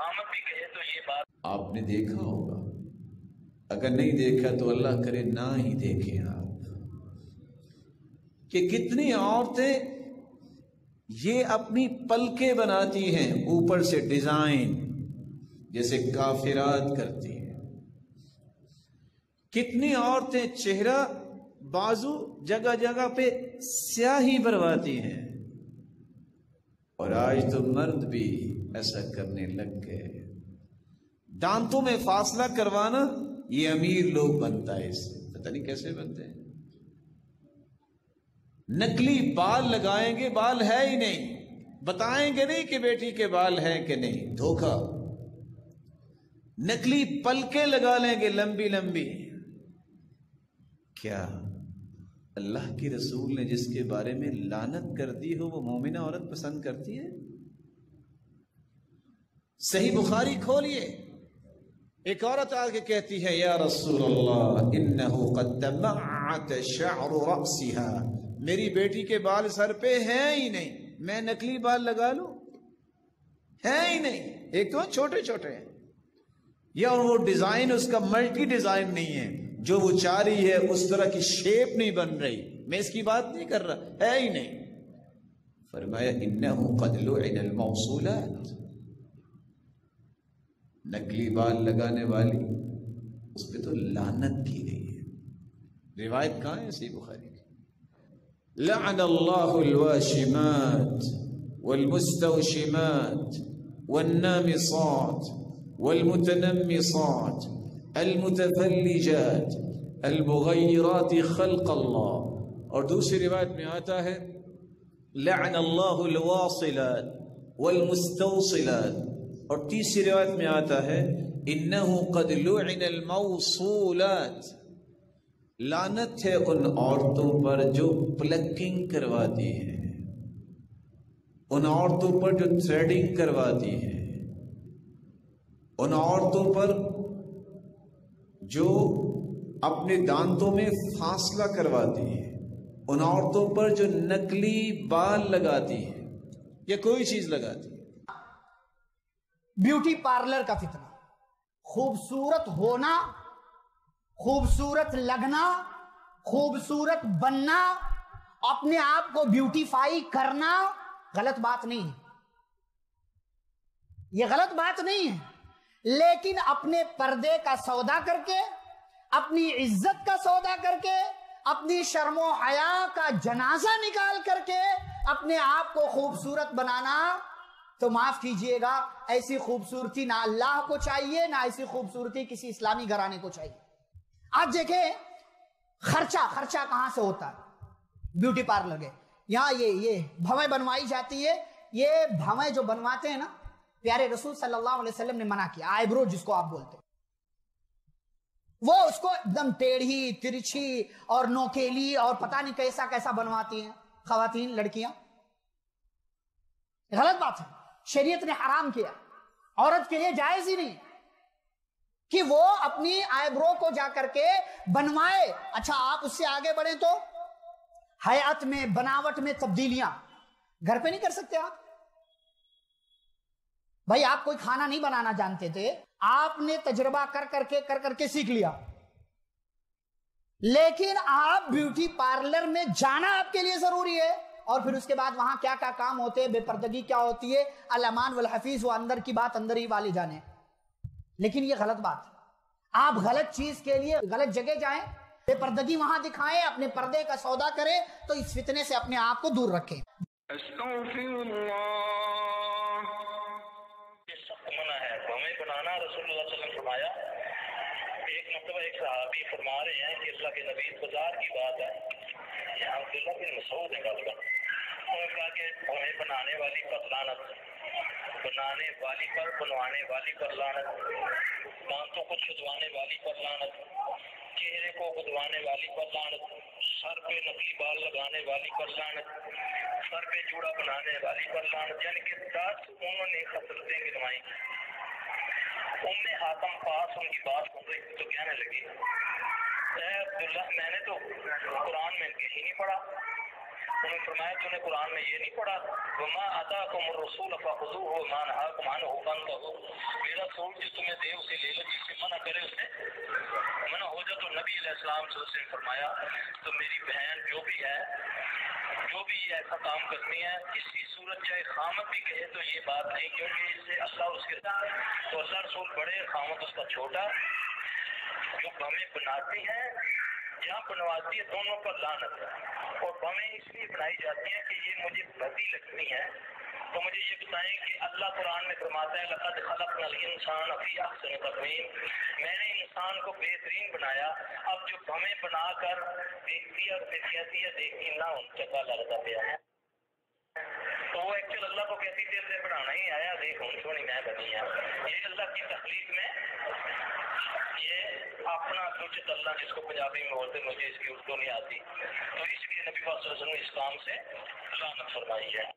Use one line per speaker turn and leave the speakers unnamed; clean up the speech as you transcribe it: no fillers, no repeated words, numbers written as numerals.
احمد بھی کہے تو یہ بات
آپ نے دیکھا ہوگا، اگر نہیں دیکھا تو اللہ کرے نہ ہی دیکھیں آپ، کہ کتنی عورتیں یہ اپنی پلکیں بناتی ہیں اوپر سے ڈیزائن جیسے کافرات کرتی ہیں، کتنی عورتیں چہرہ بازو جگہ جگہ پہ سیاہی بھرواتی ہیں، اور آج تو مرد بھی ایسا کرنے لگ گئے۔ دانتوں میں فاصلہ کروانا یہ امیر لوگ بنتا ہے، اس سے پتہ نہیں کیسے بنتے ہیں۔ نکلی بال لگائیں گے، بال ہے ہی نہیں، بتائیں گے نہیں کہ بیٹی کے بال ہیں کہ نہیں، دھوکہ۔ نکلی پلکیں لگا لیں گے لمبی لمبی۔ کیا اللہ کی رسول نے جس کے بارے میں لعنت کر دی ہو وہ مومنہ عورت پسند کرتی ہے؟ صحیح بخاری کھولیے، ایک عورت آگے کہتی ہے یا رسول اللہ انہ قد تمعت شعر رأسها، میری بیٹی کے بال سر پہ ہیں ہی نہیں، میں نکلی بال لگا لوں؟ ہیں ہی نہیں، ایک تو چھوٹے چھوٹے ہیں، یا وہ ڈیزائن اس کا ملٹی ڈیزائن نہیں ہے، جو وہ چاہ رہی ہے اس طرح کی شیپ نہیں بن رہی، میں اس کی بات نہیں کر رہا، ہے ہی نہیں۔ فرمایا انہ قد لعن الموصولات، نکلی بال لگانے والی اس پہ تو لعنت کی گئی ہے۔ روایت کہاں ہے؟ صحیح بخاری کی۔ لعن اللہ الواشمات والمستوشمات والنامصات والمتنمصات المتفلجات المغیرات خلق اللہ، اور دوسری روایت میں آتا ہے لعن اللہ الواصلات والمستوصلات، اور تیسری روایت میں آتا ہے انہ قد لعن الموصولات، لعنت ہے ان عورتوں پر جو پلکنگ کرواتی ہیں، ان عورتوں پر جو تھریڈنگ کرواتی ہیں، ان عورتوں پر جو اپنے دانتوں میں فاصلہ کرواتی ہیں، ان عورتوں پر جو نکلی بال لگاتی ہیں یا کوئی چیز لگاتی ہے۔
بیوٹی پارلر کا فتنہ، خوبصورت ہونا، خوبصورت لگنا، خوبصورت بننا، اپنے آپ کو بیوٹیفائی کرنا غلط بات نہیں ہے، یہ غلط بات نہیں ہے، لیکن اپنے پردے کا سودا کر کے، اپنی عزت کا سودا کر کے، اپنی شرم و حیا کا جنازہ نکال کر کے اپنے آپ کو خوبصورت بنانا، تو معاف کیجئے گا ایسی خوبصورتی نہ اللہ کو چاہیے، نہ ایسی خوبصورتی کسی اسلامی گھرانے کو چاہیے۔ آج دیکھیں خرچہ کہاں سے ہوتا ہے؟ بیوٹی پارلر کے یہاں یہ بھویں بنوائی جاتی ہے، یہ بھویں جو بنواتے ہیں نا، پیارے رسول صلی اللہ علیہ وسلم نے منع کیا، آئی برو جس کو آپ بولتے ہیں، وہ اس کو ایک دم ٹیڑھی ترچھی اور نوکیلی اور پتہ نہیں کیسا کیسا بنواتی ہیں خواتین، لڑکیاں۔ غلط بات ہے، شریعت نے حرام کیا، عورت کے لیے جائز ہی نہیں کہ وہ اپنی آئی برو کو جا کر کے بنوائے۔ اچھا آپ اس سے آگے بڑھیں تو حیات میں، بناوٹ میں تبدیلیاں گھر پہ نہیں کر سکتے آپ؟ بھائی آپ کوئی کھانا نہیں بنانا جانتے تھے، آپ نے تجربہ کر کے سیکھ لیا، لیکن آپ بیوٹی پارلر میں جانا آپ کے لیے ضروری ہے، اور پھر اس کے بعد وہاں کیا کیا کام ہوتے ہیں، بے پردگی کیا ہوتی ہے، الامان والحفیظ، وہ اندر کی بات اندر ہی والے جانے۔ لیکن یہ غلط بات ہے، آپ غلط چیز کے لیے غلط جگہ جائیں، بے پردگی وہاں دکھائیں، اپنے پردے کا سودا کریں، تو اس فتنے سے اپنے آپ کو دور رکھیں۔
استغفر اللہ، یہ سخت منع ہے بھویں بنانا۔ رسول اللہ صلی اللہ علیہ وسلم نے فرمایا، ایک مرتبہ ایک صحابی فرما رہے ہیں کہ اللہ کے نبی، بازار کی بات ہے، یہ عبداللہ بن مسعود ہے غالباً، انہوں نے کہا کہ بھویں بنانے والی پر لعنت، بنانے والی پر، بنوانے والی پر لعنت، دانتوں کو چھدوانے والی پر لعنت، چہرے کو گدوانے والی پر لعنت، سر پہ نقلی بال لگانے والی پر لعنت، سر پہ جوڑا بنانے والی پر لعنت، یعنی کہ 10 انہوں نے خصلتیں گنوائیں۔ ام حاتم پاس ان کی بات سن رہی تھی تو کہنے لگی، اے عبداللہ، میں نے تو قرآن میں کہیں نہیں پڑھا انہوں نے فرمایا تو نے قرآن میں یہ نہیں پڑھا وما آتاکم الرسول فخذوہ وما نہاکم عنہ فانتہوا، میرا رسول جو تمہیں دے اسے لے لو، جس سے منع کرے اسے منع ہو جائے۔ تو نبی علیہ السلام صلی اللہ علیہ وسلم نے فرمایا تو میری بہن جو بھی ہے، جو بھی ایسا کام کرتی ہے، کسی صورت چاہے خامد بھی کہے تو یہ بات نہیں، کیونکہ اس سے اللہ اس کے ساتھ، تو اللہ رسول بڑے، خامد اس کا چھوٹا، جو بمیں بناتی ہیں یا بنواتی ہے دونوں پر لعنت ہے، اور بمیں اس لیے بنائی جاتی ہیں کہ یہ مجھے بدی لگتی ہیں۔ تو مجھے یہ بتائیں کہ اللہ قرآن میں فرماتا ہے لقد خلقنا الانسان فی احسن تقویم، میں نے انسان کو بہترین بنایا۔ اب جو بمیں بنا کر دیکھتی ہے اور پھر کہتی ہے دیکھتی نہ ان چکا لگتا پیا ہے، تو وہ ایکچوئل اللہ کو کہتی دیر سے پڑھانا ہی آیا، دیکھ ہوں سونی میں بنی ہے۔ یہ اللہ کی تخلیق میں یہ اپنا کچھ اللہ، جس کو پنجابی میں بولتے، مجھے اس کی اردو نہیں آتی، تو اس لیے نبی پاک صلی اللہ علیہ وسلم نے اس کام سے لعنت فرمائی ہے۔